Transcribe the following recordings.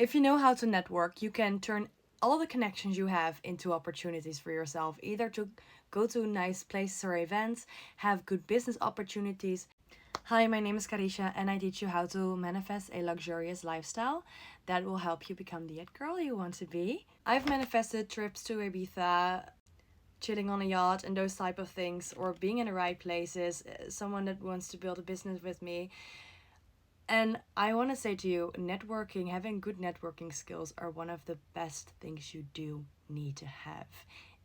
If you know how to network, you can turn all the connections you have into opportunities for yourself, either to go to nice places or events, have good business opportunities. Hi, my name is Karisha, and I teach you how to manifest a luxurious lifestyle that will help you become the it girl you want to be. I've manifested trips to Ibiza, chilling on a yacht, and those type of things, or being in the right places, someone that wants to build a business with me. And I want to say to you, networking, having good networking skills are one of the best things you do need to have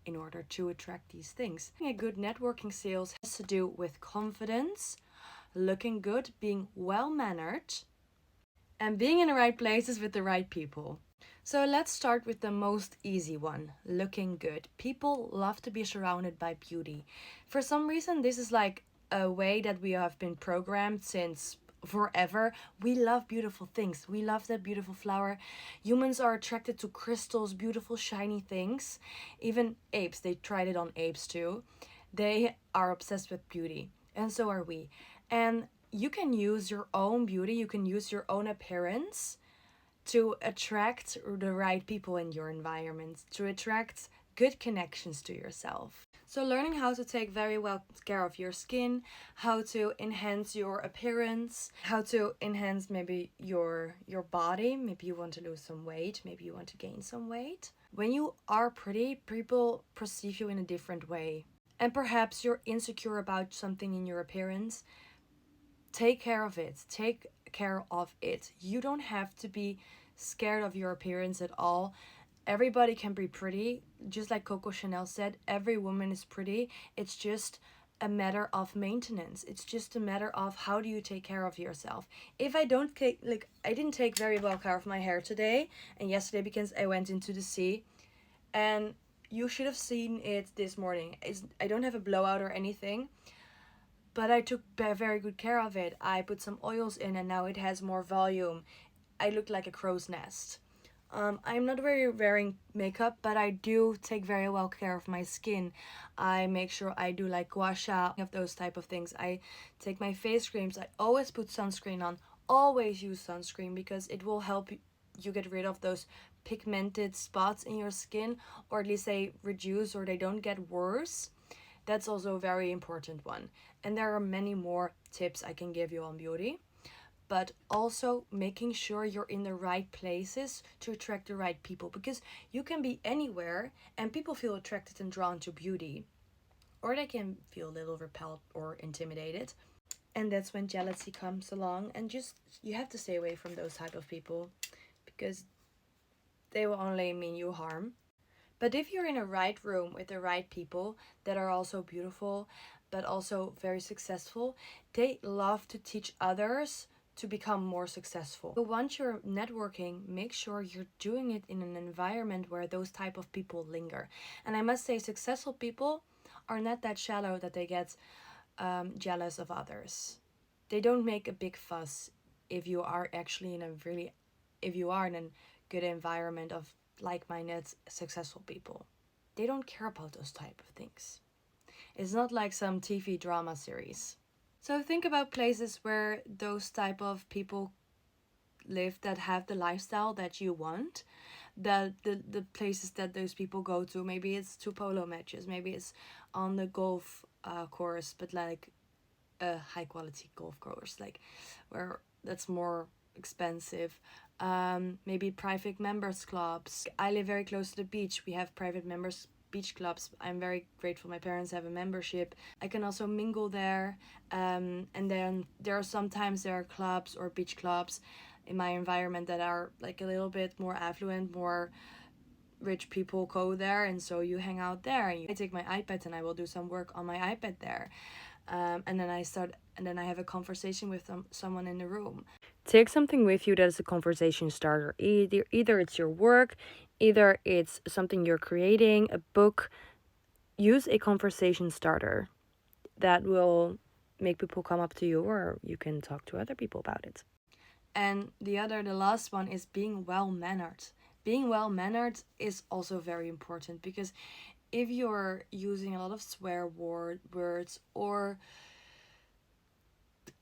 in order to attract these things. A good networking skills has to do with confidence, looking good, being well mannered, and being in the right places with the right people. So let's start with the most easy one, looking good. People love to be surrounded by beauty. For some reason, this is like a way that we have been programmed since forever. We love beautiful things. We love that beautiful flower. Humans are attracted to crystals, beautiful shiny things. Even apes, they tried it on apes too. They are obsessed with beauty, and so are we. And you can use your own beauty, you can use your own appearance to attract the right people in your environment, to attract good connections to yourself. So learning how to take very well care of your skin, how to enhance your appearance, how to enhance maybe your body, maybe you want to lose some weight, maybe you want to gain some weight. When you are pretty, people perceive you in a different way. And perhaps you're insecure about something in your appearance. Take care of it. Take care of it. You don't have to be scared of your appearance at all. Everybody can be pretty. Just like Coco Chanel said, every woman is pretty. It's just a matter of maintenance. It's just a matter of how do you take care of yourself. If I don't take, like, I didn't take very well care of my hair today and yesterday because I went into the sea, and you should have seen it this morning. I don't have a blowout or anything, but I took very good care of it. I put some oils in and now it has more volume. I look like a crow's nest. I'm not very wearing makeup, but I do take very well care of my skin. I make sure I do like gua sha, of those type of things. I take my face creams. I always put sunscreen on. Always use sunscreen because it will help you get rid of those pigmented spots in your skin, or at least they reduce or they don't get worse. That's also a very important one. And there are many more tips I can give you on beauty, but also making sure you're in the right places to attract the right people, because you can be anywhere and people feel attracted and drawn to beauty, or they can feel a little repelled or intimidated. And that's when jealousy comes along, and just you have to stay away from those type of people because they will only mean you harm. But if you're in a right room with the right people that are also beautiful, but also very successful, they love to teach others to become more successful. So once you're networking, make sure you're doing it in an environment where those type of people linger. And I must say, successful people are not that shallow that they get jealous of others. They don't make a big fuss if you are actually in a really, if you are in a good environment of like-minded successful people. They don't care about those type of things. It's not like some TV drama series. So think about places where those type of people live that have the lifestyle that you want. The places that those people go to, maybe it's to polo matches, maybe it's on the golf course, but like a high quality golf course, like where that's more expensive. Maybe private members clubs. I live very close to the beach. We have private members beach clubs. I'm very grateful my parents have a membership. I can also mingle there. And then there are clubs or beach clubs in my environment that are like a little bit more affluent, more rich people go there, and so you hang out there. I take my iPad and I will do some work on my iPad there. And then I have a conversation with someone in the room. Take something with you that is a conversation starter. Either it's your work, either it's something you're creating, a book. Use a conversation starter that will make people come up to you, or you can talk to other people about it. And the last one is being well mannered. Being well mannered is also very important, because if you're using a lot of words, or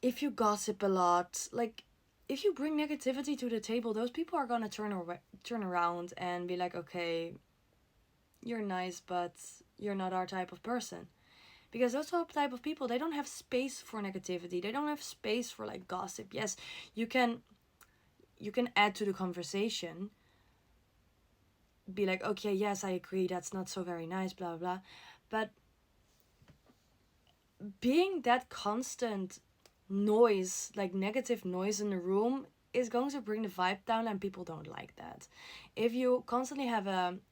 if you gossip a lot, like, if you bring negativity to the table, those people are gonna turn around and be like, okay, you're nice, but you're not our type of person. Because those type of people, they don't have space for negativity. They don't have space for like gossip. Yes, you can add to the conversation. Be like, okay, yes, I agree, that's not so very nice, blah blah blah. But being that constant noise, like negative noise in the room, is going to bring the vibe down, and people don't like that. If you constantly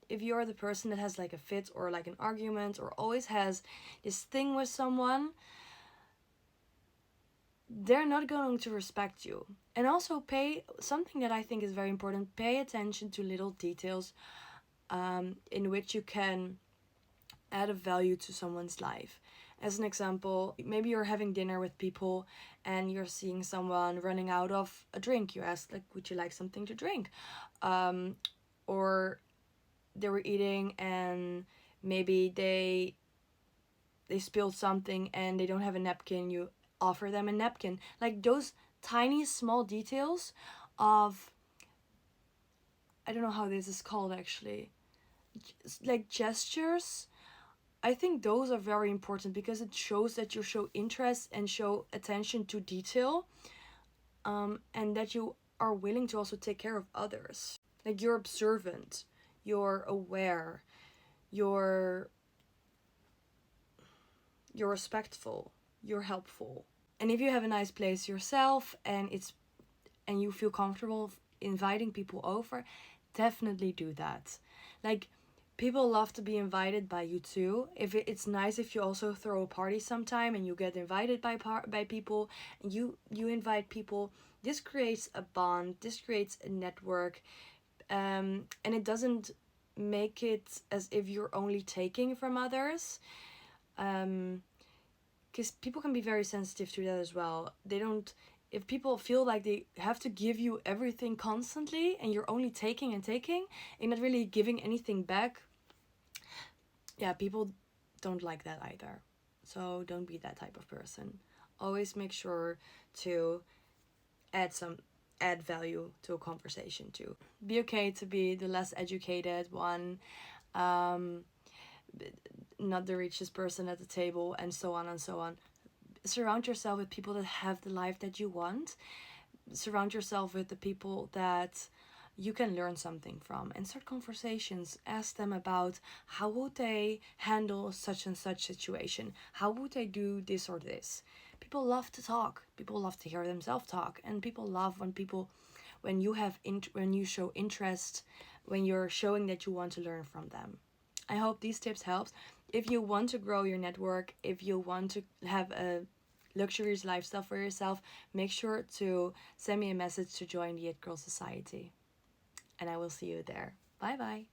if you're the person that has like a fit or like an argument or always has this thing with someone, they're not going to respect you. And also pay something that I think is very important, pay attention to little details in which you can add a value to someone's life. As an example, maybe you're having dinner with people and you're seeing someone running out of a drink. You ask, like, would you like something to drink? Or they were eating and maybe they spilled something and they don't have a napkin. You offer them a napkin. Like those tiny small details of, I don't know how this is called actually, like gestures. I think those are very important because it shows that you show interest and show attention to detail, and that you are willing to also take care of others. Like you're observant, you're aware, you're respectful, you're helpful. And if you have a nice place yourself and you feel comfortable inviting people over, definitely do that. Like people love to be invited by you too. If it's nice if you also throw a party sometime and you get invited by people and you invite people. This creates a bond. This creates a network, and it doesn't make it as if you're only taking from others. Because people can be very sensitive to that as well. They don't. If people feel like they have to give you everything constantly and you're only taking and taking and not really giving anything back, yeah, people don't like that either. So don't be that type of person. Always make sure to add value to a conversation too. Be okay to be the less educated one, not the richest person at the table, and so on and so on. Surround yourself with people that have the life that you want. Surround yourself with the people that you can learn something from, and start conversations. Ask them about how would they handle such and such situation, how would they do this or this. People love to talk, people love to hear themselves talk, and people love when you show interest, when you're showing that you want to learn from them. I hope these tips help. If you want to grow your network, if you want to have a luxurious lifestyle for yourself, make sure to send me a message to join the It Girl Society. And I will see you there. Bye bye.